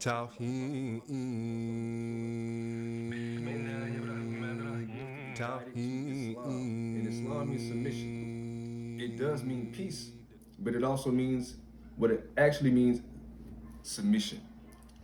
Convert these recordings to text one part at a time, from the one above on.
Tawheed. Tawheed. And Islam means submission. It does mean peace, but it also means what it actually means submission,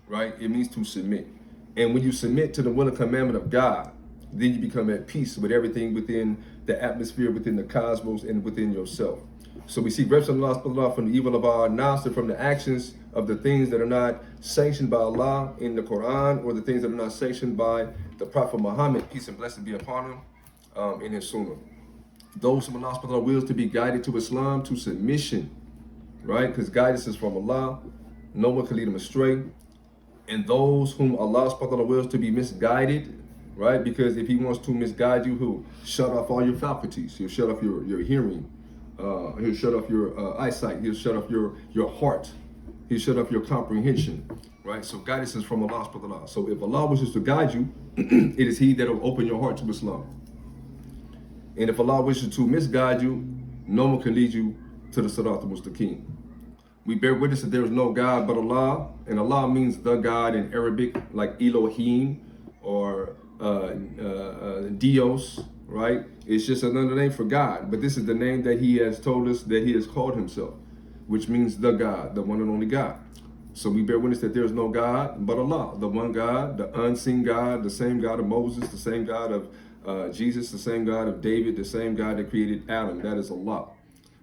right? It means to submit. And when you submit to the will and commandment of God, then you become at peace with everything within the atmosphere, within the cosmos, and within yourself. So we see reps of Allah from the evil of our nafs and from the actions of the things that are not sanctioned by Allah in the Quran, or the things that are not sanctioned by the Prophet Muhammad, peace and blessing be upon him, in his sunnah. Those whom Allah wills to be guided to Islam, to submission, right? Because guidance is from Allah. No one can lead them astray. And those whom Allah subhanahu wa ta'ala wills to be misguided, right? Because if he wants to misguide you, he'll shut off all your faculties. He'll shut off your hearing. He'll shut off your eyesight. He'll shut off your heart. He'll shut off your comprehension, right? So guidance is from Allah subhanahu wa ta'ala. So if Allah wishes to guide you, it is he that will open your heart to Islam. And if Allah wishes to misguide you, no one can lead you to the Sirat al-Mustaqim. We bear witness that there is no God but Allah, and Allah means the God in Arabic, like Elohim or Dios, right? It's just another name for God, but this is the name that he has told us that he has called himself, which means the God, the one and only God. So we bear witness that there is no God but Allah, the one God, the unseen God, the same God of Moses, the same God of Jesus, the same God of David, the same God that created Adam, that is Allah.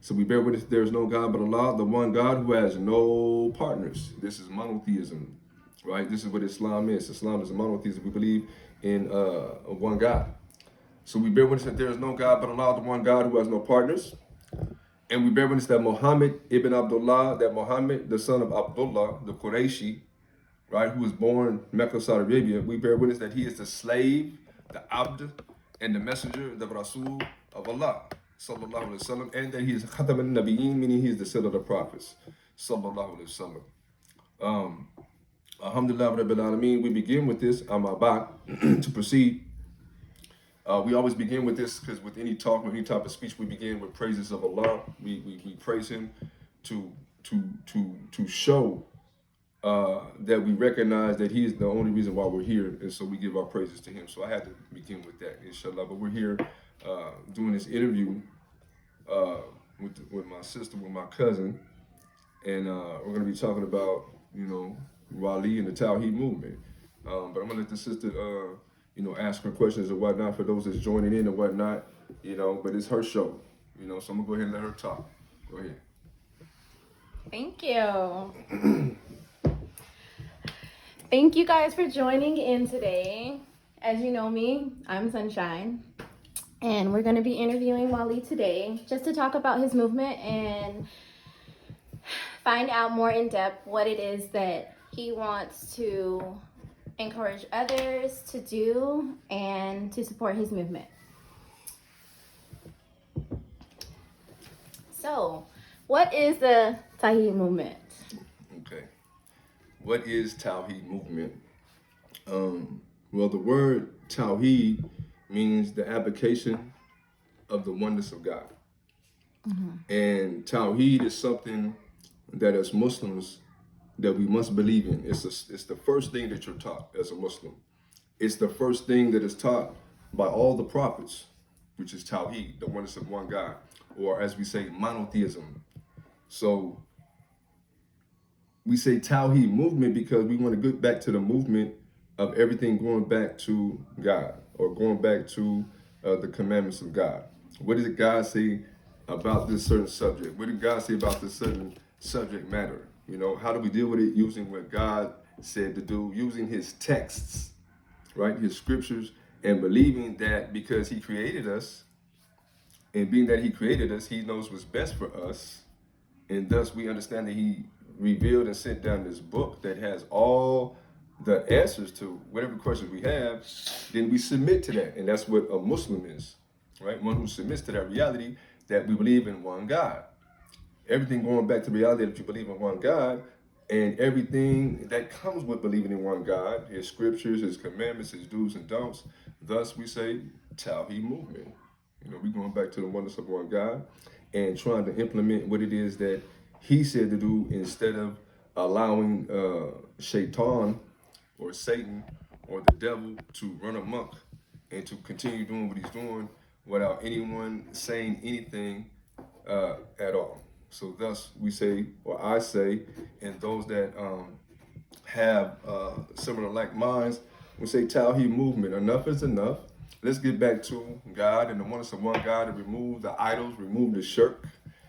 So we bear witness there is no God but Allah, the one God who has no partners. This is monotheism, right? This is what Islam is. Islam is a monotheism. We believe in one God. So we bear witness that there is no God but Allah, the one God who has no partners. And we bear witness that Muhammad ibn Abdullah, that Muhammad, the son of Abdullah, the Qurayshi, right, who was born in Mecca, Saudi Arabia, we bear witness that he is the slave, the Abd, and the messenger, the Rasul of Allah, sallallahu alaihi wasallam, and that he is Khatam al-Nabiyyin, meaning he is the seal of the prophets, sallallahu alaihi wasallam. Alhamdulillah Rabbil Alameen, we begin with this, to proceed. We always begin with this because with any talk, with any type of speech, we begin with praises of Allah. We praise him to show that we recognize that he is the only reason why we're here, and so we give our praises to him. So I had to begin with that, inshallah. But we're here doing this interview with my sister, with my cousin, and we're going to be talking about, Walee and the Tawheed movement. But I'm going to let the sister, ask her questions and whatnot for those that's joining in and whatnot, but it's her show, so I'm going to go ahead and let her talk. Go ahead. Thank you. Thank you guys for joining in today. As you know me, I'm Sunshine, and we're going to be interviewing Walee today just to talk about his movement and find out more in depth what it is that he wants to encourage others to do and to support his movement. So, what is the Tawheed movement? Okay. What is Tawheed movement? Well, the word Tawheed means the application of the oneness of God. Mm-hmm. And Tawheed is something that as Muslims that we must believe in. It's the first thing that you're taught as a Muslim. It's the first thing that is taught by all the prophets, which is Tawheed, the oneness of one God, or as we say, monotheism. So we say Tawheed movement because we want to get back to the movement of everything going back to God, or going back to the commandments of God. What did God say about this certain subject? What did God say about this certain subject matter? How do we deal with it? Using what God said to do, using his texts, right? His scriptures, and believing that because he created us, and being that he created us, he knows what's best for us. And thus we understand that he revealed and sent down this book that has all the answers to whatever questions we have. Then we submit to that. And that's what a Muslim is, right? One who submits to that reality that we believe in one God. Everything going back to reality that you believe in one God, and everything that comes with believing in one God, his scriptures, his commandments, his do's and don'ts. Thus we say Tawheed movement. We're going back to the oneness of one God and trying to implement what it is that he said to do instead of allowing Shaitan or Satan or the devil to run amok and to continue doing what he's doing without anyone saying anything at all. So thus we say, or I say, and those that have similar like minds, we say Tawheed movement, enough is enough. Let's get back to God and the oneness of one God and remove the idols, remove the shirk,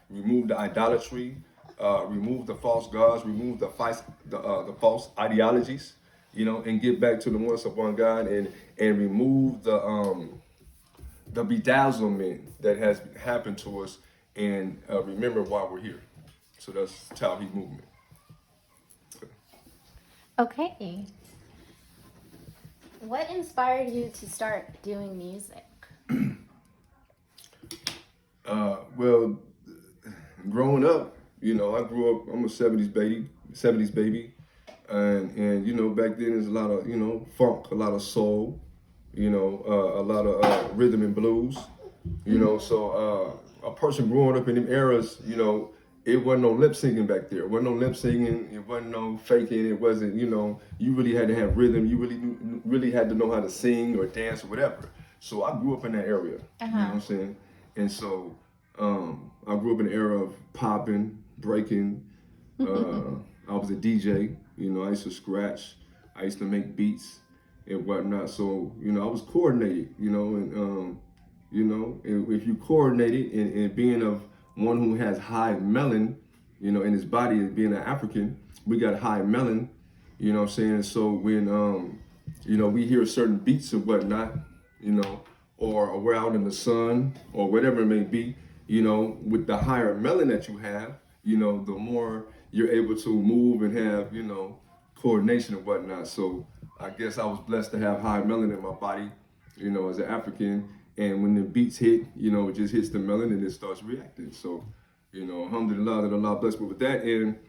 remove the idolatry, remove the false gods, remove the false ideologies, and get back to the oneness of one God and remove the bedazzlement that has happened to us and remember why we're here. So that's Tawheed movement. Okay. What inspired you to start doing music? Well, growing up, I grew up. I'm a '70s baby, and back then there's a lot of funk, a lot of soul, a lot of rhythm and blues, So a person growing up in them eras, it wasn't no lip singing back there. It wasn't no lip singing. It wasn't no faking. It wasn't, you really had to have rhythm. You really had to know how to sing or dance or whatever. So I grew up in that area. You know what I'm saying? And so I grew up in the era of popping, breaking. I was a DJ. I used to scratch. I used to make beats and whatnot. So, I was coordinated, and if you coordinated and being of one who has high melanin, in his body, and being an African, we got high melanin, So when, we hear certain beats and whatnot, or we're out in the sun or whatever it may be, with the higher melanin that you have, the more you're able to move and have, coordination and whatnot. So I guess I was blessed to have high melanin in my body, as an African. And when the beats hit, it just hits the melanin and it starts reacting. So, alhamdulillah that Allah blessed me with that. And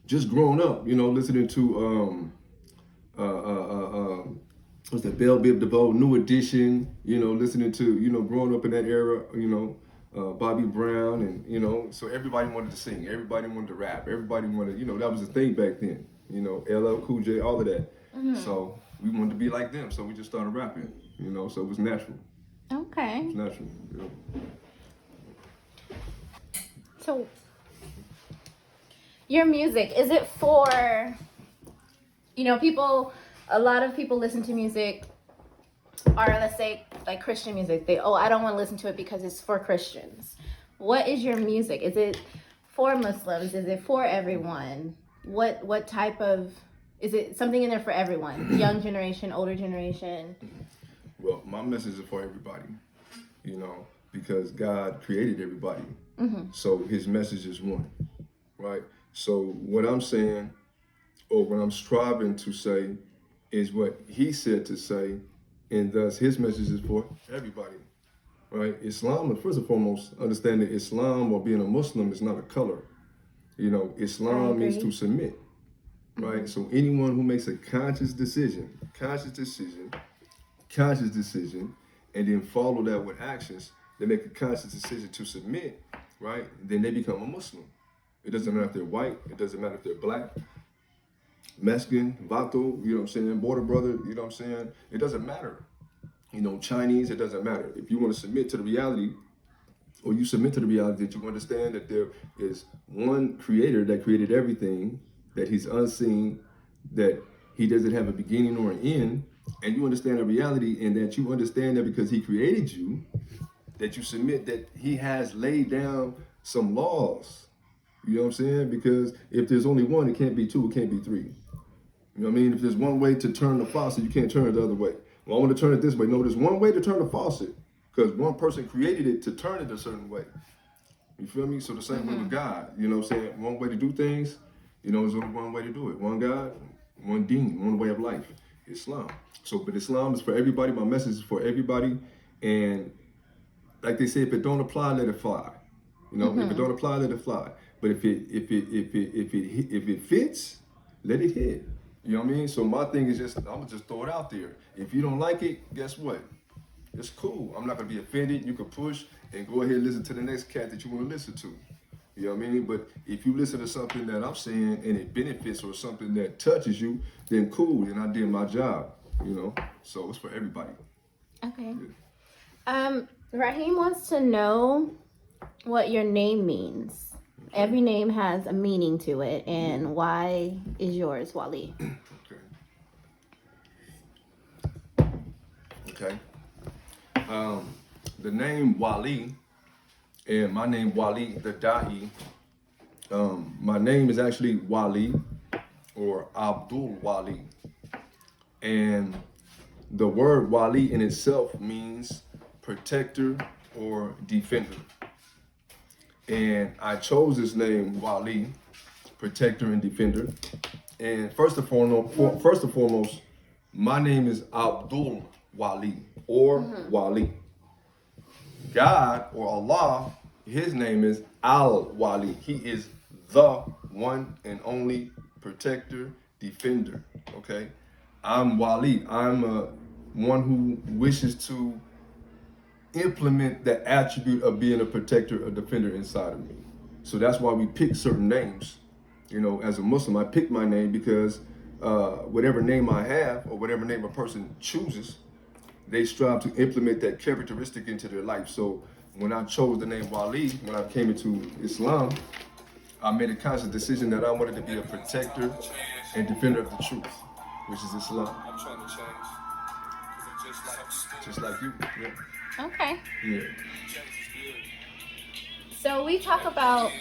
just growing up, listening to what's that, Bell Biv DeVoe, New Edition, listening to, growing up in that era, Bobby Brown, and, so everybody wanted to sing, everybody wanted to rap, everybody wanted, that was the thing back then, LL Cool J, all of that. So we wanted to be like them, so we just started rapping, so it was natural. Okay. It was natural, So, your music, is it for, people, a lot of people listen to music, or let's say like Christian music, I don't want to listen to it because it's for Christians. What is your music? Is it for Muslims? Is it for everyone? What type of, is it something in there for everyone? Young generation, older generation? Well, my message is for everybody, because God created everybody. So his message is one, right? So what I'm saying, or what I'm striving to say, is what he said to say, and thus his message is for everybody, right? Islam, first and foremost, understand that Islam or being a Muslim is not a color. Islam means to submit, right? So anyone who makes a conscious decision, and then follow that with actions, they make a conscious decision to submit, right? Then they become a Muslim. It doesn't matter if they're white, it doesn't matter if they're black, Mexican, Vato, border brother, It doesn't matter. Chinese, it doesn't matter. If you want to submit to the reality, or you submit to the reality that you understand that there is one creator that created everything, that he's unseen, that he doesn't have a beginning or an end, and you understand the reality, and that you understand that because he created you, that you submit that he has laid down some laws. You know what I'm saying? Because if there's only one, it can't be two, it can't be three. You know what I mean? If there's one way to turn the faucet, you can't turn it the other way. Well, I want to turn it this way. No, there's one way to turn the faucet, because one person created it to turn it a certain way. You feel me? So the same way with God, one way to do things, there's only one way to do it. One God, one deen, one way of life, Islam. So, but Islam is for everybody. My message is for everybody. And like they say, if it don't apply, let it fly. If it don't apply, let it fly. But if it fits, let it hit. You know what I mean? So my thing is I'm gonna just throw it out there. If you don't like it, guess what? It's cool. I'm not gonna be offended. You can push and go ahead and listen to the next cat that you want to listen to. You know what I mean? But if you listen to something that I'm saying and it benefits or something that touches you, then cool, then I did my job, you know? So it's for everybody. Okay. Yeah. Raheem wants to know what your name means. Okay. Every name has a meaning to it, and why is yours Walee? Okay. The name Walee and my name Walee The Dai. My name is actually Walee or Abdul-Walee. And the word Walee in itself means protector or defender. And I chose this name Walee, protector and defender. And first and foremost, my name is Abdul-Walee or Walee. God or Allah, his name is Al-Walee. He is the one and only protector, defender. Okay, I'm Walee. I'm one who wishes to implement the attribute of being a protector, a defender inside of me. So that's why we pick certain names. You know, as a Muslim, I pick my name because whatever name I have or whatever name a person chooses, they strive to implement that characteristic into their life. So when I chose the name Walee, when I came into Islam, I made a conscious decision that I wanted to be a protector and defender of the truth, which is Islam. I'm trying to change. Just like you. Yeah. Okay. Yeah. So we talk about,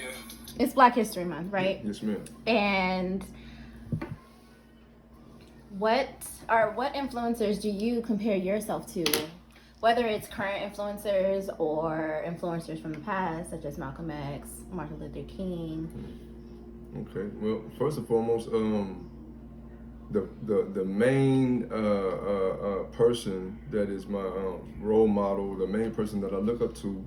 it's Black History Month, right? Yes, ma'am. And what influencers do you compare yourself to? Whether it's current influencers or influencers from the past, such as Malcolm X, Martin Luther King. Okay. Well, first and foremost, the main person that is my role model, the main person that I look up to,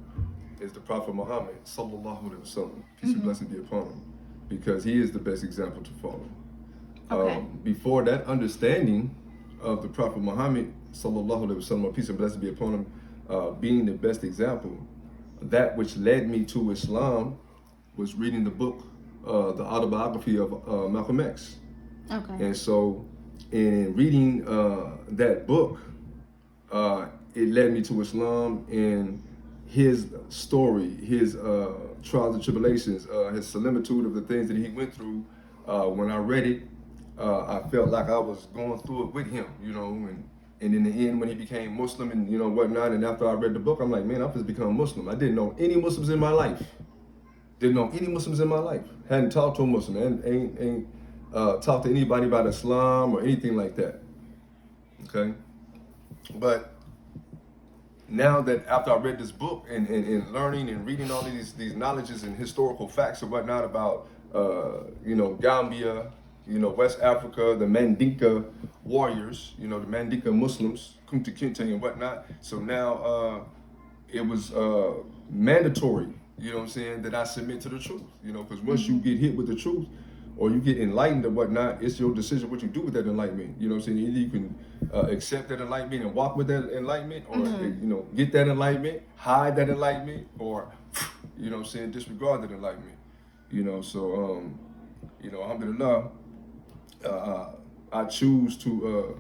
is the Prophet Muhammad, sallallahu alaihi wasallam. Peace and blessings be upon him, because he is the best example to follow. Okay. Before that understanding of the Prophet Muhammad, sallallahu alaihi wasallam, peace and blessings be upon him, being the best example, that which led me to Islam was reading the book, the autobiography of Malcolm X. Okay. And so, in reading that book, it led me to Islam and his story, his trials and tribulations, his similitude of the things that he went through. When I read it, I felt like I was going through it with him, you know, and in the end, when he became Muslim and, you know, whatnot, and after I read the book, I'm like, man, I've just become Muslim. I didn't know any Muslims in my life. Hadn't talked to a Muslim, ain't talked to anybody about Islam or anything like that, okay? But now that after I read this book and learning and reading all these knowledges and historical facts and whatnot about, you know, Gambia, you know, West Africa, the Mandinka warriors, you know, the Mandinka Muslims, Kunta Kinte and whatnot. So now it was mandatory, you know what I'm saying, that I submit to the truth, you know, because once you get hit with the truth or you get enlightened or whatnot, it's your decision what you do with that enlightenment. You know what I'm saying? Either you can accept that enlightenment and walk with that enlightenment, or, you know, get that enlightenment, hide that enlightenment, or, you know what I'm saying, disregard that enlightenment. You know, so, you know, alhamdulillah, I choose to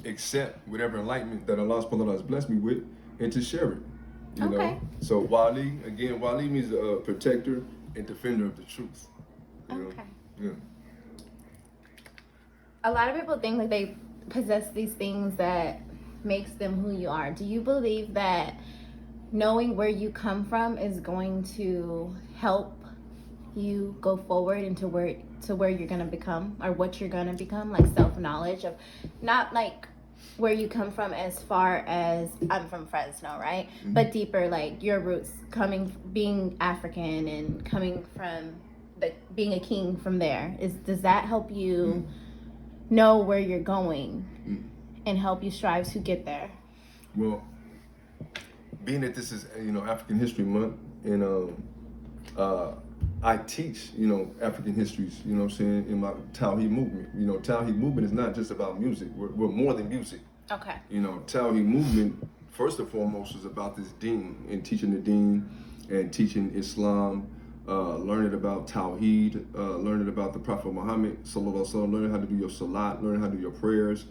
accept whatever enlightenment that Allah subhanahu wa ta'ala has blessed me with and to share it. You know? So Walee, again, Walee means a protector and defender of the truth. You know? Yeah. A lot of people think that they possess these things that makes them who you are. Do you believe that knowing where you come from is going to help you go forward into where you're gonna become, or what you're gonna become, like self-knowledge of, not like where you come from as far as, I'm from Fresno, right? But deeper, like your roots, being African and coming from being a king from there. Does that help you know where you're going and help you strive to get there? Well, being that this is, you know, African History Month, and I teach, you know, African histories, you know what I'm saying, in my Tawheed movement. You know, Tawheed movement is not just about music. We're more than music. Okay. You know, Tawheed movement, first and foremost, is about this deen and teaching the deen and teaching Islam, learning about Tawheed, learning about the Prophet Muhammad, sallallahu alaihi wasallam, learning how to do your salat, learning how to do your prayers,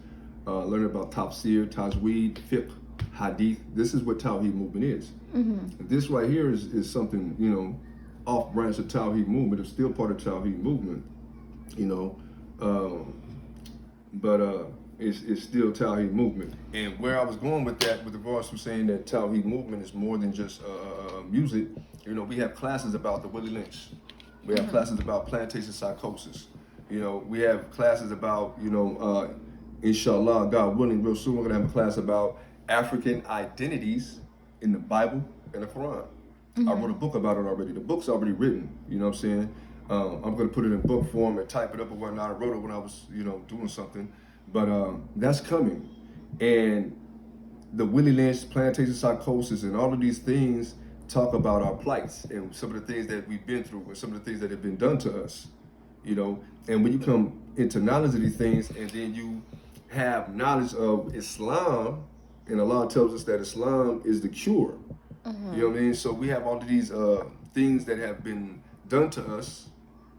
learning about tafsir, tajweed, fiqh, hadith. This is what Tawheed movement is. This right here is something, you know, off branch of Tawheed movement. It's still part of Tawheed movement, you know, but it's still Tawheed movement. And where I was going with that, with regards to saying that Tawheed movement is more than just music, you know, we have classes about the Willie Lynch. We have classes about plantation psychosis. You know, we have classes about, you know, inshallah, God willing, real soon we're gonna have a class about African identities in the Bible and the Quran. I wrote a book about it already. The book's already written, you know what I'm saying? I'm gonna put it in book form and type it up or whatnot. I wrote it when I was, you know, doing something. But that's coming. And the Willie Lynch, plantation psychosis, and all of these things talk about our plights and some of the things that we've been through and some of the things that have been done to us, you know. And when you come into knowledge of these things and then you have knowledge of Islam, and Allah tells us that Islam is the cure. You know what I mean? So we have all of these things that have been done to us,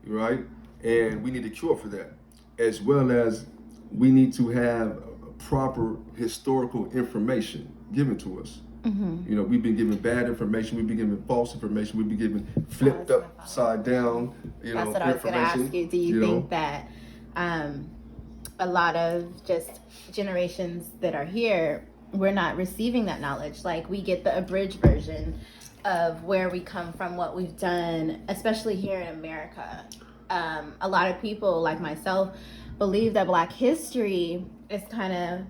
right? And we need a cure for that, as well as we need to have proper historical information given to us. You know, we've been given bad information, we've been given false information, we've been given flipped upside down, you know, That's what I was going to ask you. Do you think that a lot of just generations that are here, we're not receiving that knowledge? Like, we get the abridged version of where we come from, what we've done, especially here in America. A lot of people, like myself, believe that Black history is kind of,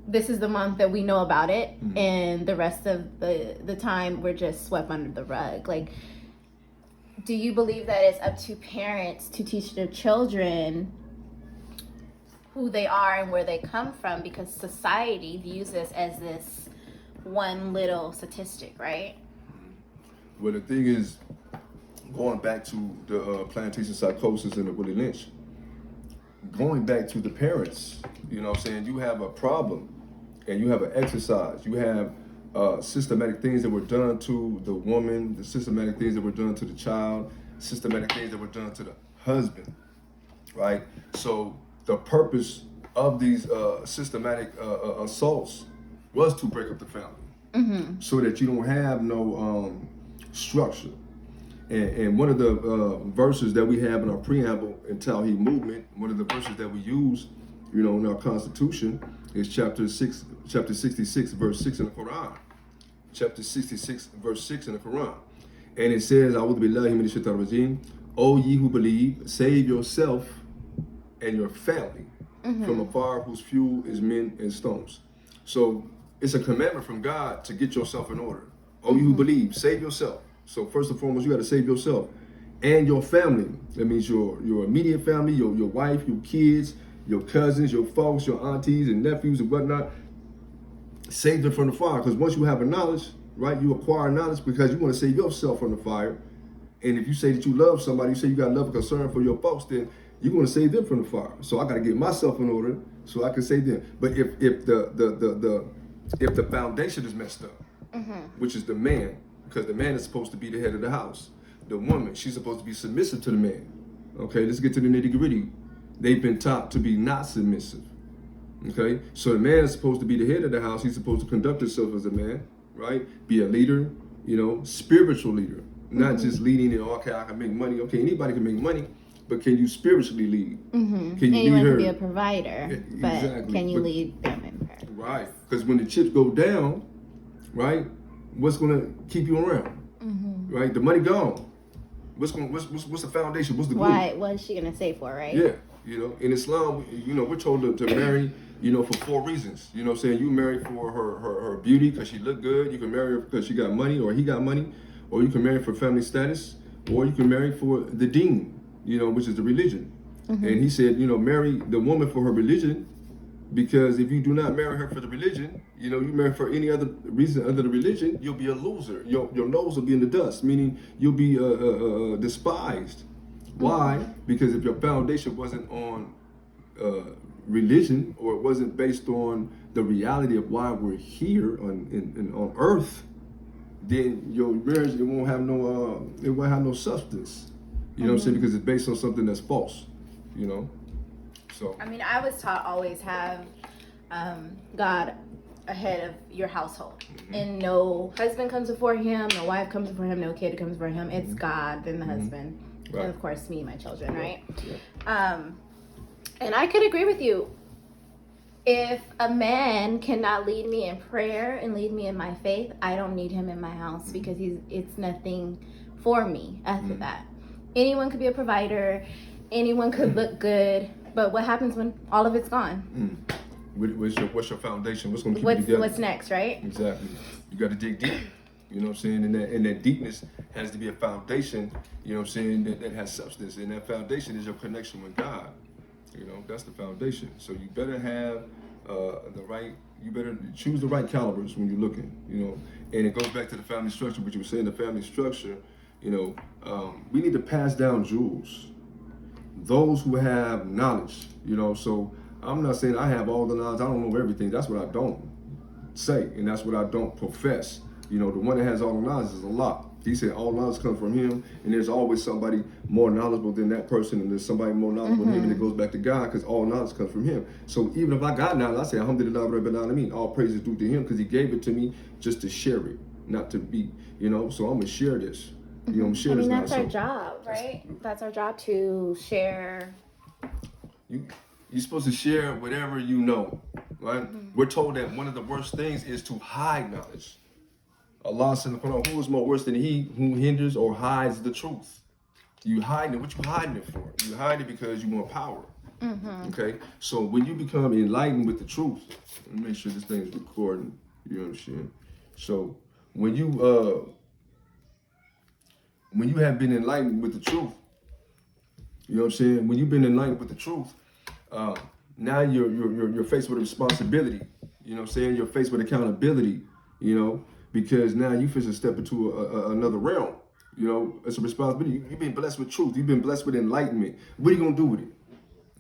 this is the month that we know about it, and the rest of the time we're just swept under the rug. Like, do you believe that it's up to parents to teach their children who they are and where they come from, because society views this as this one little statistic, right? Well, the thing is, going back to the plantation psychosis and the Willie Lynch, going back to the parents, you know what I'm saying, you have a problem and you have an exercise. You have systematic things that were done to the woman, the systematic things that were done to the child, systematic things that were done to the husband, right? So the purpose of these systematic assaults was to break up the family, so that you don't have no structure. And one of the verses that we have in our preamble in Tawheed movement, one of the verses that we use, you know, in our Constitution is chapter 66, verse 6 in the Quran. Chapter 66, verse 6 in the Quran. And it says, A'udhu billahi minash shaitanir rajim, O ye who believe, save yourself and your family from a fire whose fuel is men and stones. So it's a commandment from God to get yourself in order. O you who believe, save yourself. So first and foremost, you got to save yourself and your family. That means your immediate family, your wife, your kids, your cousins, your folks, your aunties and nephews and whatnot. Save them from the fire, because once you have a knowledge, right, you acquire knowledge because you want to save yourself from the fire. And if you say that you love somebody, you say you got love and concern for your folks, then you're going to save them from the fire. So I got to get myself in order so I can save them. But if the foundation is messed up, which is the man, because the man is supposed to be the head of the house. The woman, she's supposed to be submissive to the man. Okay, let's get to the nitty gritty. They've been taught to be not submissive. Okay, so the man is supposed to be the head of the house. He's supposed to conduct himself as a man, right? Be a leader, you know, spiritual leader, not just leading it. Okay, I can make money. Okay, anybody can make money, but can you spiritually lead? Can you Anyone lead her? can be a provider, but Exactly. can you lead them in prayer? Right, because when the chips go down, right, what's gonna keep you around? Right, the money gone. What's the foundation? What's the glue? What is she gonna say for, right? Yeah, you know, in Islam, you know, we're told to marry, you know, for 4 reasons. You know what I'm saying? You marry for her beauty because she look good. You can marry her because she got money or he got money. Or you can marry for family status. Or you can marry for the deen, you know, which is the religion. And he said, you know, marry the woman for her religion, because if you do not marry her for the religion, you know, you marry for any other reason other than religion, you'll be a loser. Your nose will be in the dust, meaning you'll be despised. Why? Because if your foundation wasn't on religion, or it wasn't based on the reality of why we're here on earth, then your marriage it won't have no substance. You know what I'm saying? Because it's based on something that's false. You know. So. I mean, I was taught always have God ahead of your household, and no husband comes before him, no wife comes before him, no kid comes before him. It's God, then the husband, Right. and of course me, and my children, right? Yeah. And I could agree with you. If a man cannot lead me in prayer and lead me in my faith, I don't need him in my house because it's nothing for me after that. Anyone could be a provider, anyone could look good, but what happens when all of it's gone? What's your foundation? What's going to keep you together? What's next, right? Exactly. You got to dig deep. You know what I'm saying? And that deepness has to be a foundation, you know what I'm saying, that has substance. And that foundation is your connection with God. You know, that's the foundation. So you better have you better choose the right calibers when you're looking, you know. And it goes back to the family structure, but you were saying the family structure, you know, we need to pass down jewels. Those who have knowledge, you know, so I'm not saying I have all the knowledge, I don't know everything. That's what I don't say, and that's what I don't profess. You know, the one that has all the knowledge is Allah. He said all knowledge comes from him, and there's always somebody more knowledgeable than that person, and there's somebody more knowledgeable than him, and it goes back to God, because all knowledge comes from him. So even if I got knowledge, I say, Alhamdulillah, Rabbil Alameen, all praise is due to him, because he gave it to me just to share it, not to be, you know, so I'm going to share this. You know, I'm share this that's now. our job, right? That's our job, to share. You're supposed to share whatever you know, right? We're told that one of the worst things is to hide knowledge. Allah said, who is more worse than he who hinders or hides the truth? You hide it. What you hiding it for? You hide it because you want power. Okay? So when you become enlightened with the truth, let me make sure this thing is recording. You understand? So when you have been enlightened with the truth, you know what I'm saying? When you've been enlightened with the truth, now you're faced with a responsibility. You know what I'm saying? You're faced with accountability, you know, because now you feel to step into another realm. You know, it's a responsibility. You've been blessed with truth. You've been blessed with enlightenment. What are you going to do with it?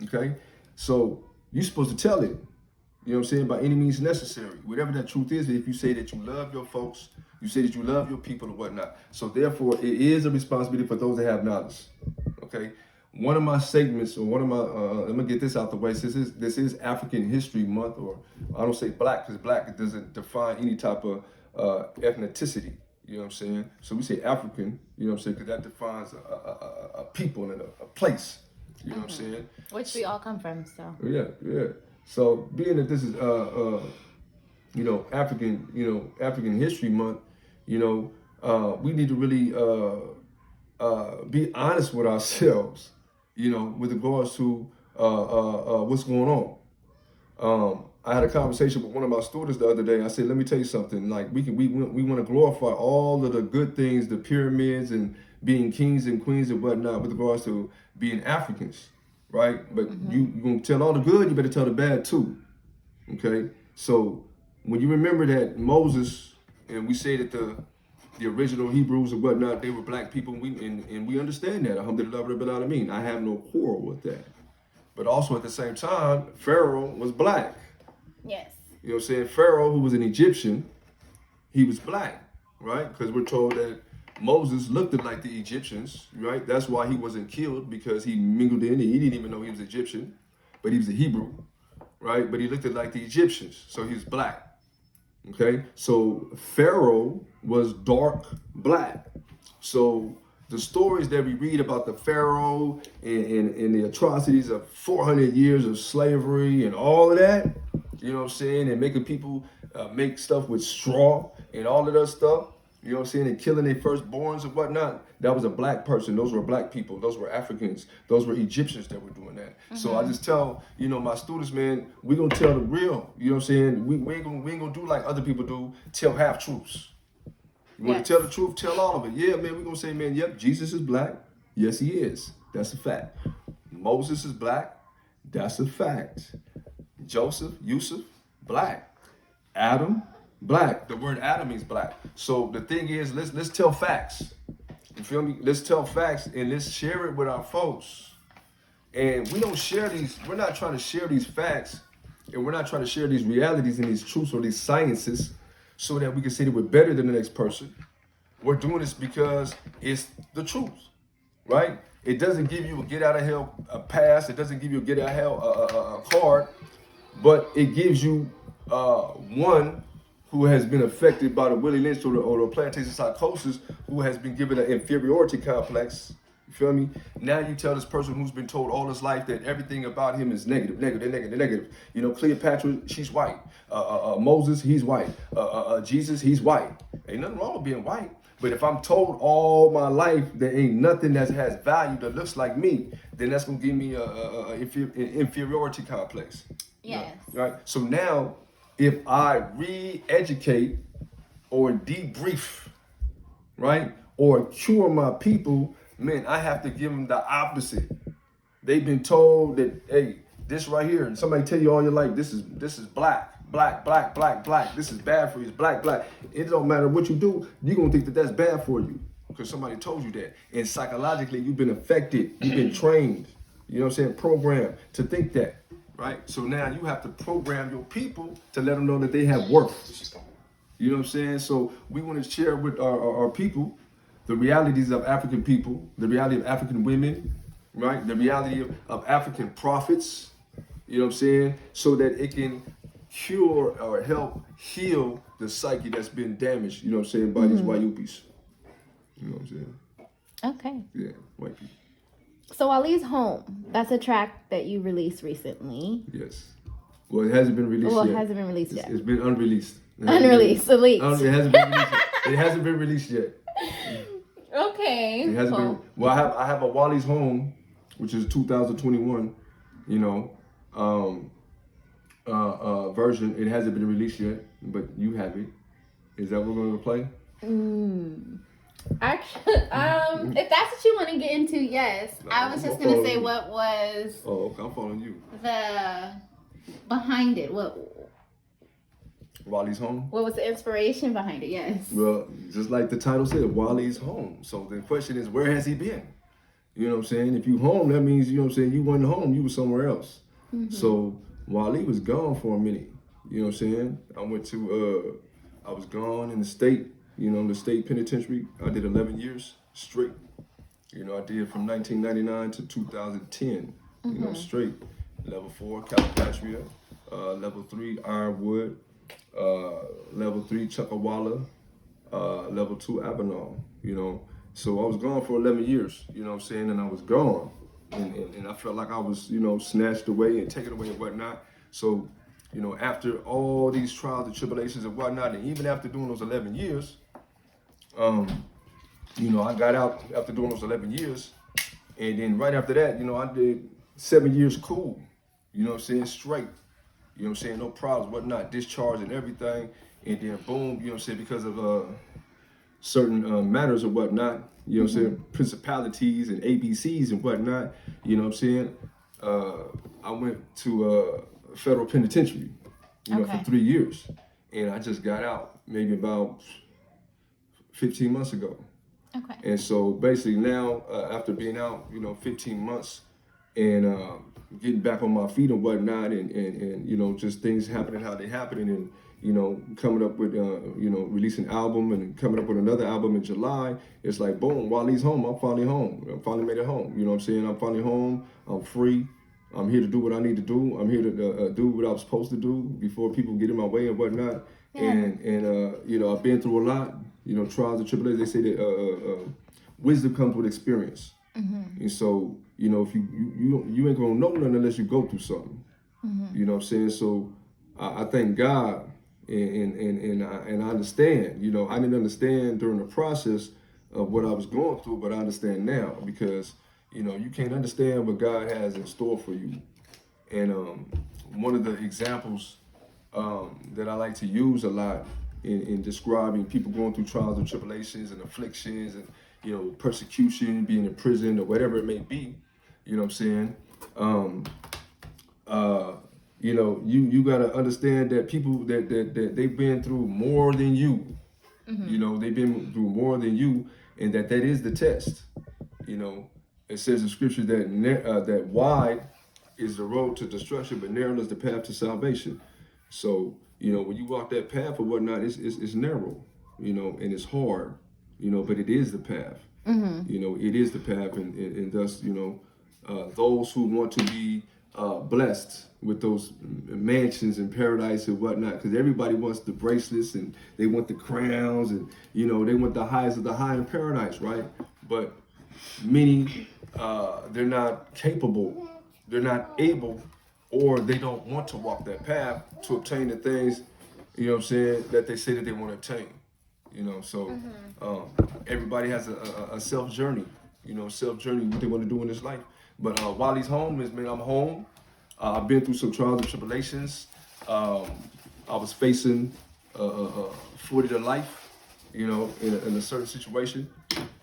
Okay? So you're supposed to tell it, you know what I'm saying, by any means necessary. Whatever that truth is, if you say that you love your folks, you say that you love your people or whatnot. So therefore, it is a responsibility for those that have knowledge. Okay? One of my segments, or one of my, let me get this out the way, since this is African History Month, or I don't say black, because black doesn't define any type of ethnicity, you know what I'm saying? So we say African, you know what I'm saying, because that defines a people and a place, you know what I'm saying? Which we all come from, so. Yeah. So being that this is, you know, African History Month, you know, we need to really be honest with ourselves, you know, with regards to what's going on. I had a conversation with one of my students the other day. I said, let me tell you something. Like we want to glorify all of the good things, the pyramids and being kings and queens and whatnot with regards to being Africans, right? But you gonna tell all the good, you better tell the bad too. Okay? So when you remember that Moses, and we say that the original Hebrews and whatnot, they were black people, and we understand that. Alhamdulillah Rabbil Alameen. I have no quarrel with that. But also at the same time, Pharaoh was black. Yes. You know what I'm saying? Pharaoh, who was an Egyptian, he was black, right? Because we're told that Moses looked like the Egyptians, right? That's why he wasn't killed, because he mingled in and he didn't even know he was Egyptian, but he was a Hebrew, right? But he looked like the Egyptians, so he was black, okay? So Pharaoh was dark black. So the stories that we read about the Pharaoh and the atrocities of 400 years of slavery and all of that, you know what I'm saying, and making people make stuff with straw and all of that stuff, you know what I'm saying, and killing their firstborns and whatnot, that was a black person. Those were black people. Those were Africans. Those were Egyptians that were doing that. So I just tell, you know, my students, man, we're going to tell the real, you know what I'm saying, we ain't gonna do like other people do, tell half truths. You want to tell the truth, tell all of it. Yeah, man, we're going to say, man, yep, Jesus is black. Yes, he is. That's a fact. Moses is black. That's a fact. Joseph, Yusuf, black. Adam, black. The word Adam means black. So the thing is, let's tell facts. You feel me? Let's tell facts and let's share it with our folks. And we don't share these, we're not trying to share these facts, and we're not trying to share these realities and these truths or these sciences so that we can say that we're better than the next person. We're doing this because it's the truth, right? It doesn't give you a get out of hell pass. It doesn't give you a get out of hell card, but it gives you one who has been affected by the Willie Lynch or the plantation psychosis, who has been given an inferiority complex. You feel me? Now you tell this person who's been told all his life that everything about him is negative, negative, negative, negative. You know, Cleopatra, she's white. Moses, he's white. Jesus, he's white. Ain't nothing wrong with being white. But if I'm told all my life there ain't nothing that has value that looks like me, then that's gonna give me an inferiority complex. Yes. Right? So now, if I re-educate or debrief, right, or cure my people, man, I have to give them the opposite. They've been told that, hey, this right here, and somebody tell you all your life, this is black. This is bad for you. It's black. It don't matter what you do, you're gonna think that that's bad for you because somebody told you that. And psychologically, you've been affected, you've been trained, you know what I'm saying, programmed to think that, right? So now you have to program your people to let them know that they have worth. You know what I'm saying? So we want to share with our people the realities of African people, the reality of African women, right? The reality of African prophets, you know what I'm saying? So that it can cure or help heal the psyche that's been damaged, you know what I'm saying, by these white yuppies. You know what I'm saying? Okay. Yeah, white people. So Walee's Home, that's a track that you released recently. Yes. Well, it hasn't been released yet. Well, it hasn't been released yet. It's been unreleased. Unreleased, elite. It hasn't been released yet. It hasn't been released yet. Okay. It hasn't been. Well, I have a Walee's Home, which is 2021, you know, version. It hasn't been released yet, but you have it. Is that what we're going to play? Actually, if that's what you want to get into, yes. No, I was just I'm gonna say following what was Oh, okay, I'm following you. the behind it. What Walee's Home? was the inspiration behind it? Yes. Well, just like the title said, Walee's Home. So the question is, where has he been? You know what I'm saying? If you home, that means, you know what I'm saying, you weren't home, you were somewhere else. So Walee was gone for a minute. You know what I'm saying? I was gone in the state, you know, the state penitentiary. I did 11 years straight. You know, I did from 1999 to 2010, you know, straight. Level 4, Calipatria. Level 3, Ironwood. Level 3, Chuckawalla. Level 2, Avenal, you know. So I was gone for 11 years, you know what I'm saying? And I was gone. And I felt like I was, you know, snatched away and taken away and whatnot. So, you know, after all these trials and tribulations and whatnot, and even after doing those 11 years, you know, I got out after doing those 11 years. And then right after that, you know, I did 7 years cool, you know what I'm saying, straight. You know what I'm saying, no problems, whatnot, discharge and everything. And then boom, you know what I'm saying, because of certain matters or whatnot, you know what I'm saying, principalities and ABCs and whatnot, you know what I'm saying, I went to federal penitentiary, you know, for 3 years. And I just got out maybe about 15 months ago. Okay. And so basically now, after being out, you know, 15 months and getting back on my feet and whatnot, and you know, just things happening how they happening, and you know, coming up with you know, releasing an album and coming up with another album in July. It's like boom, Walee's home. I'm finally home. I finally made it home. You know what I'm saying? I'm finally home. I'm free. I'm here to do what I need to do. I'm here to do what I was supposed to do before people get in my way and whatnot. Yeah. And you know, I've been through a lot. You know, trials and tribulations. They say that wisdom comes with experience. And so, you know, if you ain't gonna know nothing unless you go through something. You know what I'm saying? So I thank God, and I understand. You know, I didn't understand during the process of what I was going through, but I understand now, because you know, you can't understand what God has in store for you. And one of the examples that I like to use a lot in describing people going through trials and tribulations and afflictions and, you know, persecution, being in prison or whatever it may be, you know what I'm saying? You know, you gotta understand that people that they've been through more than you. You know, they've been through more than you, and that is the test. You know, it says in scripture that that wide is the road to destruction, but narrow is the path to salvation. So, you know, when you walk that path or whatnot, it's narrow, you know, and it's hard. you know, but it is the path. You know, it is the path, and thus, you know, those who want to be blessed with those mansions in paradise and whatnot, because everybody wants the bracelets and they want the crowns and, you know, they want the highs of the high in paradise, right? But many, they're not capable, they're not able, or they don't want to walk that path to obtain the things, you know what I'm saying, that they say that they want to obtain. You know, so everybody has a self journey, you know, self journey, what they want to do in this life. But Walee's home is, man, I'm home. I've been through some trials and tribulations. I was facing 40 to life, you know, in a certain situation.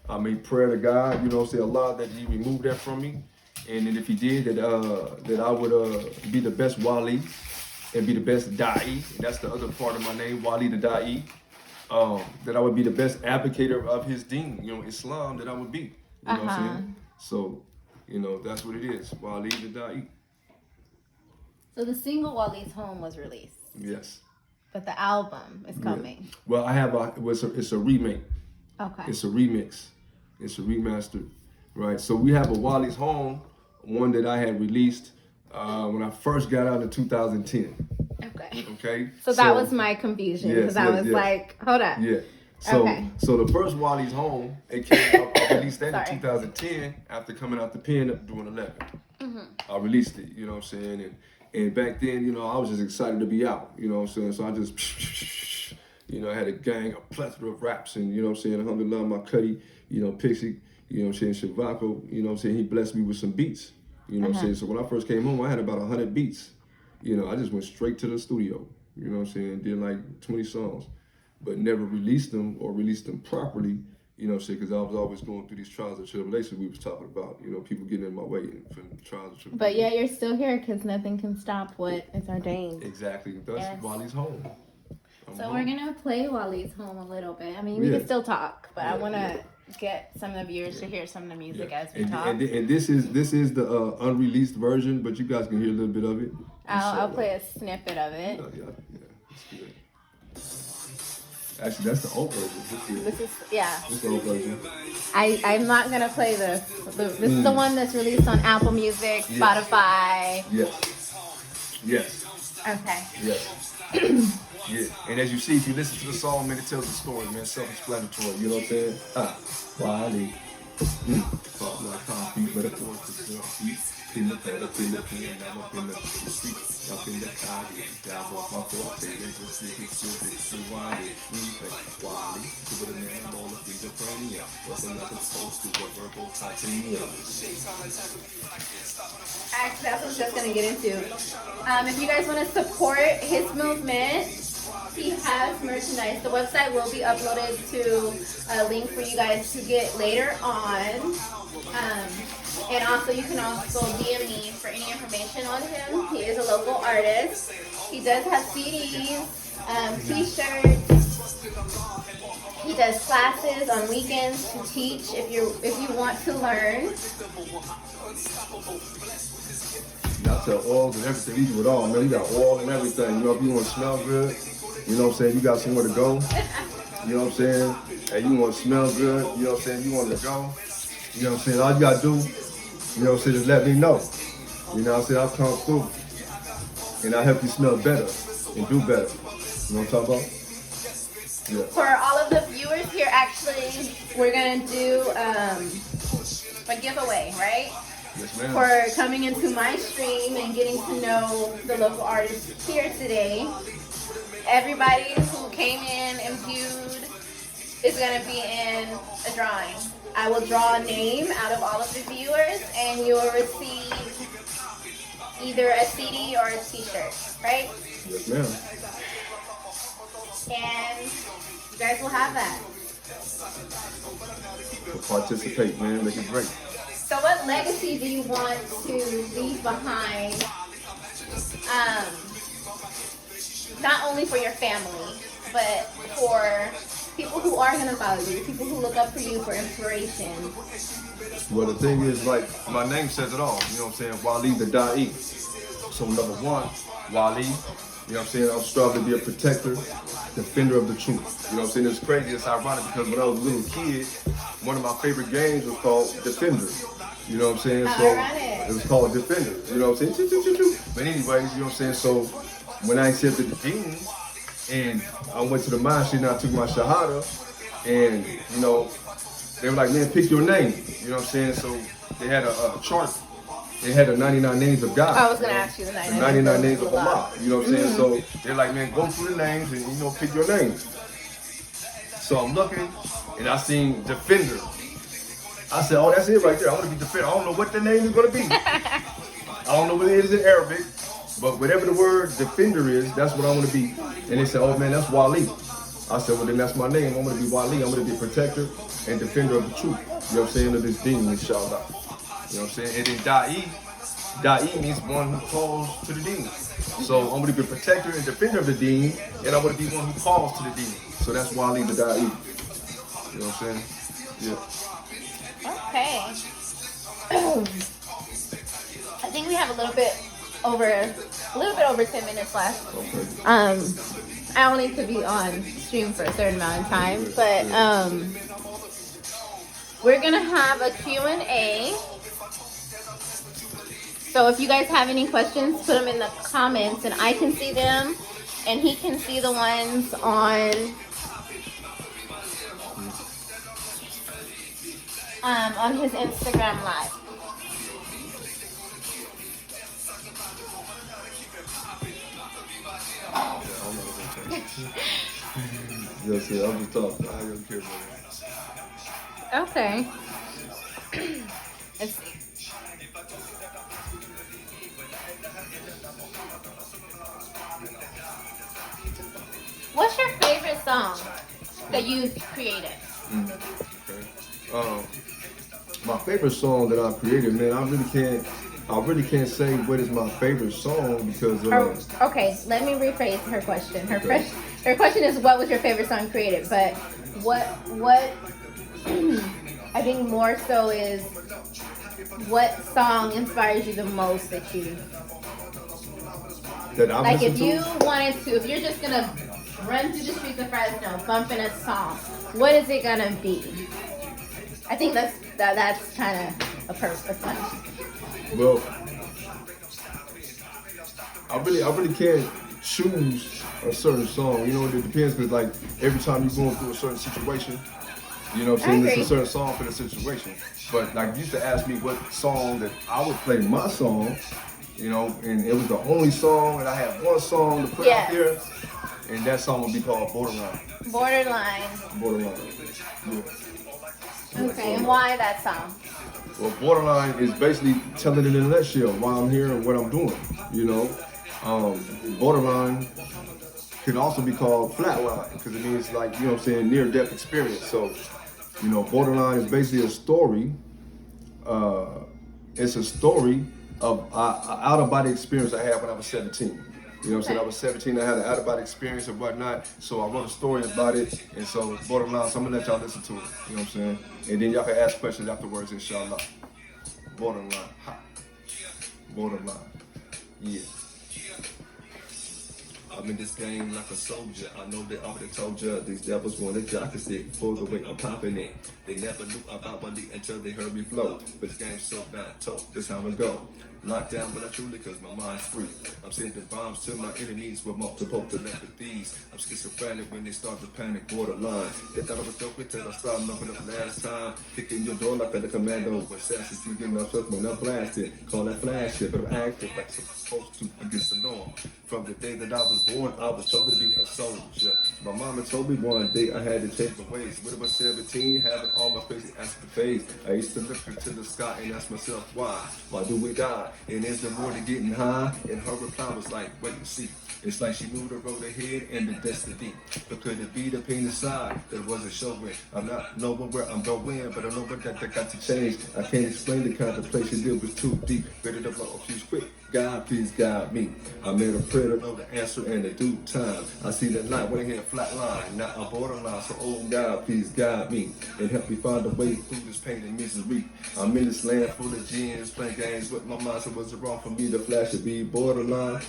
I made prayer to God, you know, say Allah that He removed that from me, and then if He did, that I would be the best Walee and be the best Dai. That's the other part of my name, Walee The Dai. That I would be the best advocator of His deen, you know, Islam, that I would be. You know what I'm saying? So, you know, that's what it is, Walee The Dai. So the single Walee's Home was released. Yes. But the album is coming. Yeah. Well, I have it's a remake. Okay. It's a remix. It's a remaster, right? So we have a Walee's Home, one that I had released when I first got out in 2010. Okay. Okay. So that was my confusion, because I was like, hold up. Yeah. So the first Walee's Home, it came out, I released that in 2010 after coming out the pen doing 11. I released it, you know what I'm saying? And back then, you know, I was just excited to be out, you know what I'm saying? So I just, you know, I had a gang, a plethora of raps, and, you know what I'm saying, alhamdulillah, my Cuddy, you know, Pixie, you know what I'm saying, Shavako, you know what I'm saying, he blessed me with some beats, you know what I'm saying? So when I first came home, I had about 100 beats. You know, I just went straight to the studio, you know what I'm saying, did like 20 songs, but never released them or released them properly, you know what I'm saying, because I was always going through these trials and tribulations we was talking about, you know, people getting in my way from trials and tribulations. But yet you're still here, because nothing can stop what is ordained. Exactly. That's Walee's home. So we're going to play Walee's Home a little bit. I mean, we can still talk, but I want to get some of the viewers to hear some of the music as we talk. And this is the unreleased version, but you guys can hear a little bit of it. I'll play a snippet of it. Yeah. It's good. Actually, that's the old version. This is This is the old version. I'm not gonna play this. This is the one that's released on Apple Music, Spotify. Yes. Okay. Yes. Yeah. And as you see, if you listen to the song, man, it tells the story, man. Self-explanatory. You know what I'm saying? Walee. Talk like concrete, but of course it's in the pedal, in the pen, I'm up in the street, up in the car, down off my forte, and just it's Walee, Walee, to the man, all of these are funny, what's another post to what verbal titanium. Actually, that's what I was just gonna get into. If you guys want to support his movement, he has merchandise. The website will be uploaded to a link for you guys to get later on. And also, you can also DM me for any information on him. He is a local artist. He does have CDs, T-shirts. He does classes on weekends to teach if you want to learn. Y'all sell oils and everything. We do it all, man. You got oil and everything. You know, if you want to smell good, you know what I'm saying, you got somewhere to go. You know what I'm saying? And you want to smell good, you know what I'm saying, you want to go. You know what I'm saying? All you got to do, you know what I'm saying, just let me know. You know what I'm saying? I'll come through. And I'll help you smell better and do better. You know what I'm talking about? Yeah. For all of the viewers here, actually, we're going to do a giveaway, right? Yes, ma'am. For coming into my stream and getting to know the local artists here today. Everybody who came in and viewed is going to be in a drawing. I will draw a name out of all of the viewers, and you will receive either a CD or a T-shirt, right? Yes, ma'am. And you guys will have that. So participate, man. Make it great. So what legacy do you want to leave behind, not only for your family, but for people who are going to follow you, people who look up for you for inspiration? Well, the thing is, like, my name says it all. You know what I'm saying? Walee The Dai. So number one, Walee. You know what I'm saying? I'm striving to be a protector. defender of the truth. You know what I'm saying? It's crazy, it's ironic because when I was a little kid, one of my favorite games was called Defender. You know what I'm saying? So Ironic. it was called Defender. You know what I'm saying? Choo, choo, choo, choo. But anyways, you know what I'm saying? So when I accepted the deen and I went to the mosque and I took my shahada, and you know, they were like, man, pick your name. You know what I'm saying? So they had a chart. They had the 99 names of God. I was gonna ask you the 99 names of Allah. You know what I'm saying? So they're like, man, go through the names and you know, pick your name. So I'm looking and I seen Defender. I said, oh, that's it right there. I want to be Defender. I don't know what the name is gonna be. I don't know what it is in Arabic, but whatever the word Defender is, that's what I want to be. And they said, oh man, that's Walee. I said, well then that's my name. I'm gonna be Walee. I'm gonna be a protector and defender of the truth. You know what I'm saying? Of this deen, inshallah. You know what I'm saying? And then Dai means one who calls to the deen. So I'm going to be a protector and defender of the deen, and I'm going to be one who calls to the deen. So that's Walee The Dai. You know what I'm saying? Yeah. Okay. I think we have a little bit over 10 minutes left. Okay. I only could be on stream for a certain amount of time, but we're gonna have a Q&A. So if you guys have any questions, put them in the comments and I can see them and he can see the ones on his Instagram live. Yes, yeah, I'm just talking. I don't care about Okay. Let's see. What's your favorite song that you've created? Okay. My favorite song that I created, man, I really can't say what is my favorite song because Okay, let me rephrase her question. Her question is what was your favorite song created? But what I think more so is what song inspires you the most that you I'm if you wanted to, if you're just gonna run through the streets of Fresno bumping a song, what is it gonna be? I think that's kind of a perfect one. Well, I really can't choose a certain song. You know, it depends because like every time you're going through a certain situation, you know what I'm saying, there's a certain song for the situation. But like you used to ask me what song that I would play my song, you know, and it was the only song and I had one song to put out there, and that song would be called Borderline. Borderline. Yeah. Okay, and why that song? Well, Borderline is basically telling it in a nutshell why I'm here and what I'm doing, you know. Borderline can also be called Flatline because it means like, you know what I'm saying, near-death experience. So, you know, Borderline is basically a story. It's a story of an out-of-body experience I had when I was 17. You know what I'm saying? I was 17, I had an out-of-body experience and whatnot, so I wrote a story about it, and so Borderline, so I'm gonna let y'all listen to it, you know what I'm saying? And then y'all can ask questions afterwards, inshallah. Borderline, ha. Borderline, yeah. I'm in this game like a soldier. I know they already told you these devils want to jock us it for the way I'm popping it. They never knew about Walee until they heard me flow. But the game's so bad, told this how it go. Locked down, but I truly cause my mind's free. I'm sending bombs to my enemies with multiple telepathies. I'm schizophrenic when they start to panic, borderline. They thought I was dope until I started knocking up last time. Kicking your door like a commando. When assassins you getting upset when I blasted. Call that flash shit, but I'm acting like I'm supposed to against the norm. From the day that I was born, I was told to be a soldier. My mama told me one day I had to change my ways. When I was 17, having all my crazy ass to face. I used to look into the sky and ask myself, why? Why do we die? And is there more to getting high? And her reply was like, wait and see. It's like she knew the road ahead and the destiny. But could it be the pain inside that wasn't showing? I'm not knowing where I'm going, but I know what that got to change. I can't explain the contemplation, it was too deep. Ready to blow a fuse quick. God, please guide me. I made a prayer to know the answer in the due time. I see the light when I hit a flat line, not a borderline. So, oh God, please guide me and help me find a way through this pain and misery. I'm in this land full of gins, playing games with my mind. So was it wrong for me to flash and be borderline?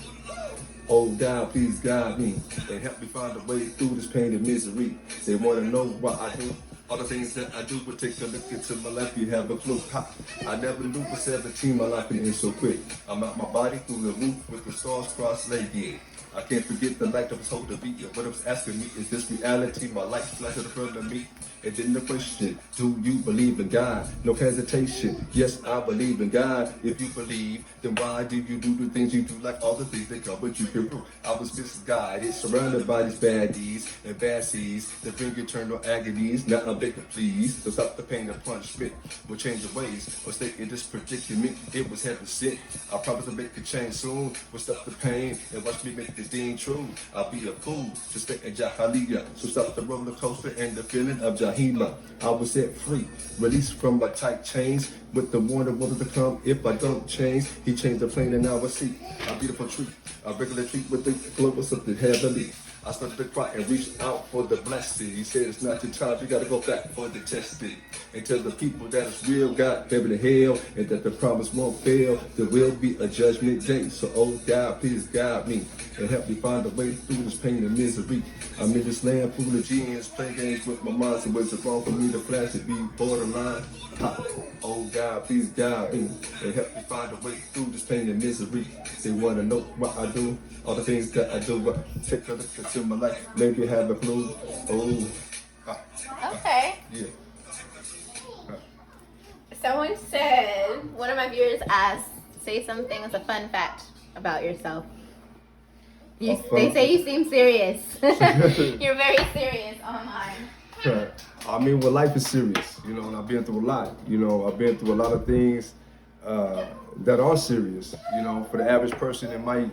Oh God, please guide me and help me find a way through this pain and misery. They want to know what I do. All the things that I do, but take a look into my life, you have a clue. Ha. I never knew at 17 my life can end so quick. I'm out my body through the roof with the stars cross-legged. I can't forget the light that was holding me. What it was asking me, is this reality? My life flashed in front of me. And then the question, do you believe in God? No hesitation. Yes, I believe in God. If you believe, then why do you do the things you do, like all the things that come with you can do? I was misguided, surrounded by these bad deeds and bad seeds that bring eternal agonies. Now I'm begging, please, to stop the pain and punishment. We'll change the ways or stay in this predicament. It was heaven sent. I promise to make a change soon. We'll stop the pain and watch me make this thing true. I'll be a fool to stay in Jahaliya. So stop the roller coaster and the feeling of Jahima. I was set free, released from my tight chains. With the wonder what to come if I don't change. He changed the plane and now I see a beautiful tree. A regular treat with the glow of something heavenly. I started to cry and reached out for the blessing. He said it's not your time, you gotta go back for the testing. And tell the people that it's real, God, heaven and hell, and that the promise won't fail. There will be a judgment day. So oh God, please guide me and help me find a way through this pain and misery. I'm in this land full of genius, playing games with my mind. So it's wrong for me to flash and be borderline. Ha. Oh God, please guide me and help me find a way through this pain and misery. They wanna know what I do, all the things that I do. Take a look into my life, maybe have a clue. Oh. Okay. Yeah. Someone said, one of my viewers asked, say something as a fun fact about yourself. They say you seem serious. You're very serious online. Right. I mean, well, life is serious, you know, and I've been through a lot. You know, I've been through a lot of things that are serious. You know, for the average person, it might,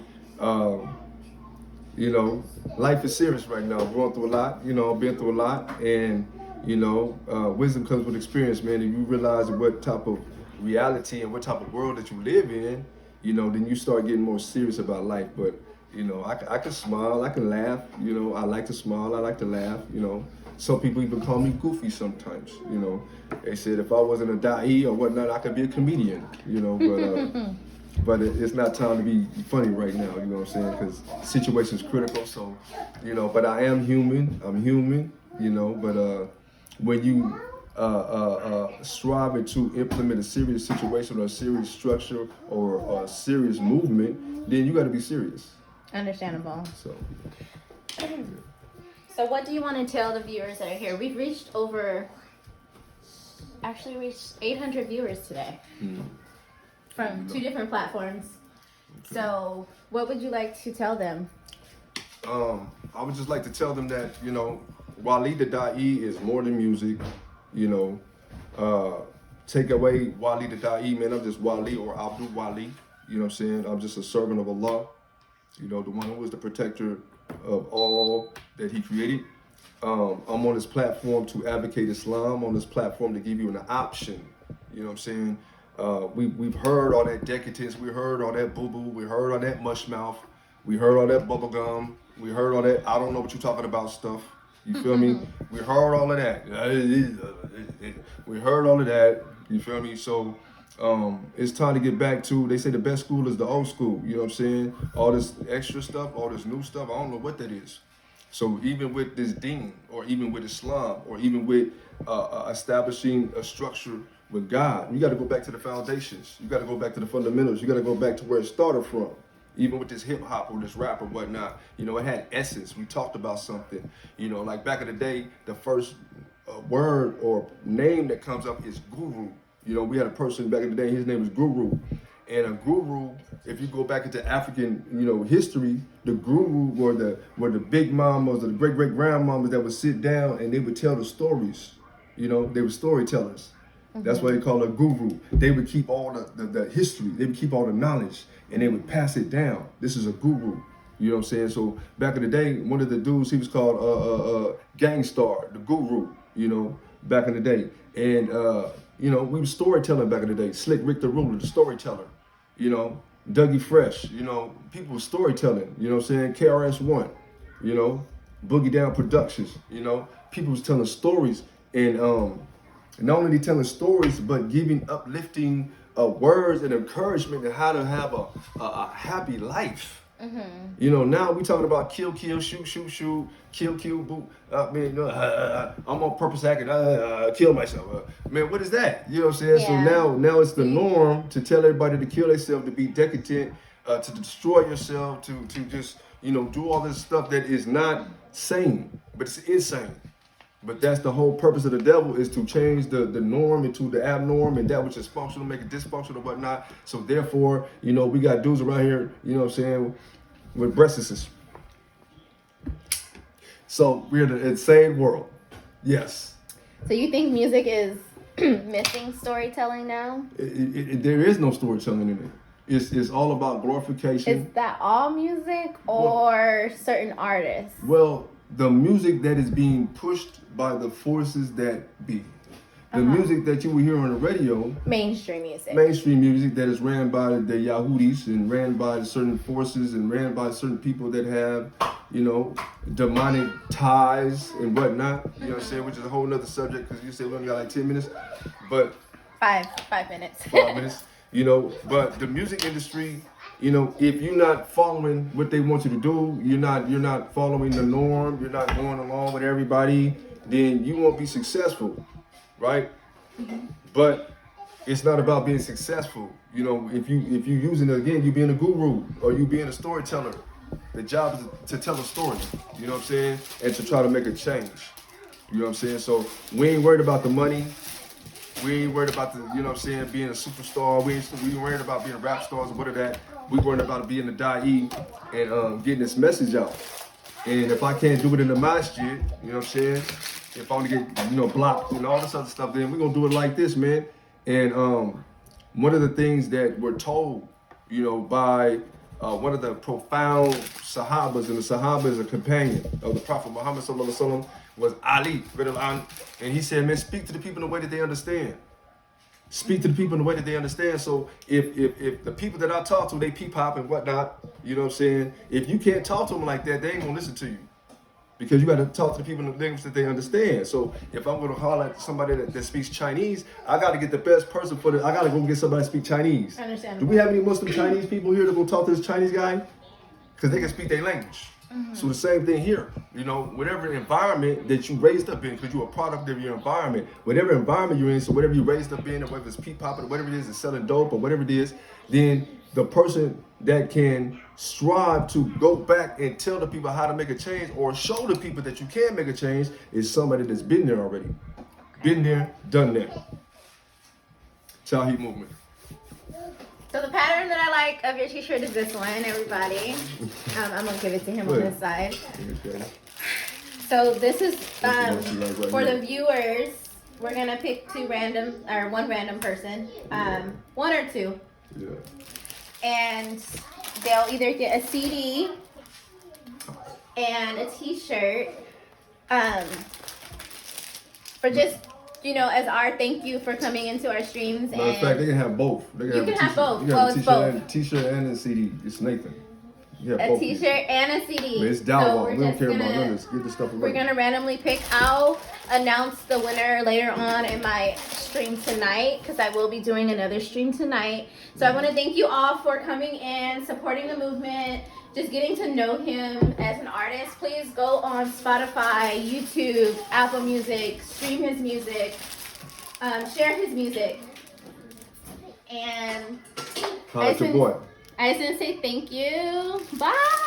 you know, life is serious right now. I'm going through a lot, you know, I've been through a lot, and, you know, wisdom comes with experience, man. And you realize what type of reality and what type of world that you live in, you know, then you start getting more serious about life. But, you know, I can smile, I can laugh, you know, I like to smile, I like to laugh, you know. Some people even call me goofy sometimes, you know. They said if I wasn't a Dai or whatnot, I could be a comedian, you know, but it's not time to be funny right now, you know what I'm saying, because the situation's critical, so, you know, but I am human, I'm human, you know, but when you striving to implement a serious situation or a serious structure or a serious movement, then you got to be serious. Understandable. So, So what do you want to tell the viewers that are here? We've reached 800 viewers today from 2 different platforms. Okay. So what would you like to tell them? I would just like to tell them that, you know, Walee The Dai is more than music, you know. Take away Walee The Dai, man, I'm just Walee or Abdul-Walee, you know what I'm saying? I'm just a servant of Allah, you know, the one who is the protector of all that he created. I'm on this platform to advocate Islam, on this platform to give you an option, you know what I'm saying? We've heard all that decadence, we heard all that boo-boo, we heard all that mush mouth, we heard all that bubble gum, we heard all that I don't know what you're talking about stuff, you feel me? We heard all of that. We heard all of that, you feel me? So it's time to get back to, they say the best school is the old school, you know what I'm saying? All this extra stuff, all this new stuff, I don't know what that is. So even with this deen, or even with Islam, or even with establishing a structure with God, you got to go back to the foundations. You got to go back to the fundamentals. You got to go back to where it started from. Even with this hip hop or this rap or whatnot, you know, it had essence. We talked about something, you know, like back in the day, the first word or name that comes up is guru. You know, we had a person back in the day, his name was Guru. And a guru, if you go back into African, you know, history, the guru were the big mamas or the great grandmamas that would sit down and they would tell the stories. You know, they were storytellers. Mm-hmm. That's why they call a guru. They would keep all the history, they would keep all the knowledge, and they would pass it down. This is a guru. You know what I'm saying? So back in the day, one of the dudes, he was called Gangstar, the guru, you know, back in the day. And you know, we were storytelling back in the day. Slick Rick the Ruler, the storyteller. You know, Dougie Fresh, you know, people were storytelling, you know what I'm saying? KRS-One, you know, Boogie Down Productions, you know, people was telling stories, and not only telling stories, but giving uplifting words and encouragement and how to have a happy life. You know, now we talking about kill, kill, shoot, shoot, shoot, kill, kill, boot. Man, I'm on purpose acting, kill myself. Man, what is that? You know what I'm saying? Yeah. So now it's the norm to tell everybody to kill themselves, to be decadent, to destroy yourself, to just, you know, do all this stuff that is not sane, but it's insane. But that's the whole purpose of the devil, is to change the norm into the abnorm, and that which is functional, make it dysfunctional and whatnot. So therefore, you know, we got dudes around here, you know what I'm saying, with breastises. So we're in an insane world. Yes. So you think music is missing storytelling now? There is no storytelling in it. It's all about glorification. Is that all music or certain artists? Well, the music that is being pushed by the forces that be. The music that you will hear on the radio, mainstream music that is ran by the Yahudis and ran by certain forces and ran by certain people that have, you know, demonic ties and whatnot. You know what I'm saying? Which is a whole nother subject, because you said we only got like 10 minutes. But 5 minutes. 5 minutes. You know, but the music industry, you know, if you're not following what they want you to do, you're not following the norm, you're not going along with everybody, then you won't be successful, right? But it's not about being successful. You know, if you using it again, you being a guru or you being a storyteller. The job is to tell a story, you know what I'm saying, and to try to make a change. You know what I'm saying? So we ain't worried about the money. We ain't worried about the, you know what I'm saying, being a superstar. We ain't worried about being rap stars or whatever that. We worried about being a Dai and getting this message out. And if I can't do it in the masjid, you know what I'm saying, if I want to get, you know, blocked and all this other stuff, then we're going to do it like this, man. And one of the things that we're told, you know, by one of the profound Sahabas, and the Sahaba is a companion of the Prophet Muhammad sallallahu alaihi wasallam, was Ali, and he said, man, speak to the people in the way that they understand. Speak to the people in the way that they understand. So if the people that I talk to, they peep hop and whatnot, you know what I'm saying? If you can't talk to them like that, they ain't gonna listen to you. Because you gotta talk to the people in the language that they understand. So if I'm gonna holler at somebody that speaks Chinese, I gotta get the best person for I gotta go get somebody that speaks Chinese. Understandable. Do we have any Muslim Chinese people here to go talk to this Chinese guy? Because they can speak their language. So the same thing here, you know, whatever environment that you raised up in, because you're a product of your environment, whatever environment you're in, so whatever you raised up in, or whether it's peep popping, or whatever it is selling dope, or whatever it is, then the person that can strive to go back and tell the people how to make a change, or show the people that you can make a change, is somebody that's been there already. Been there, done that. Tawheed movement. So the pattern that I like of your t-shirt is this one, everybody. I'm gonna give it to him on this side. Okay. So this is for the viewers. We're gonna pick one random person, one or two, and they'll either get a CD and a t-shirt, for just, you know, as our thank you for coming into our streams. Matter of fact, they can have both. They can have both. You can have a t-shirt and a CD. It's Nathan. A t-shirt and a CD. But it's download. We don't care about none of this. Get this stuff away. We're gonna randomly pick. I'll announce the winner later on in my stream tonight, because I will be doing another stream tonight. So I want to thank you all for coming in, supporting the movement, just getting to know him as an artist. Please go on Spotify, YouTube, Apple Music, stream his music, share his music. And Holla at your boy. I just want to say thank you. Bye.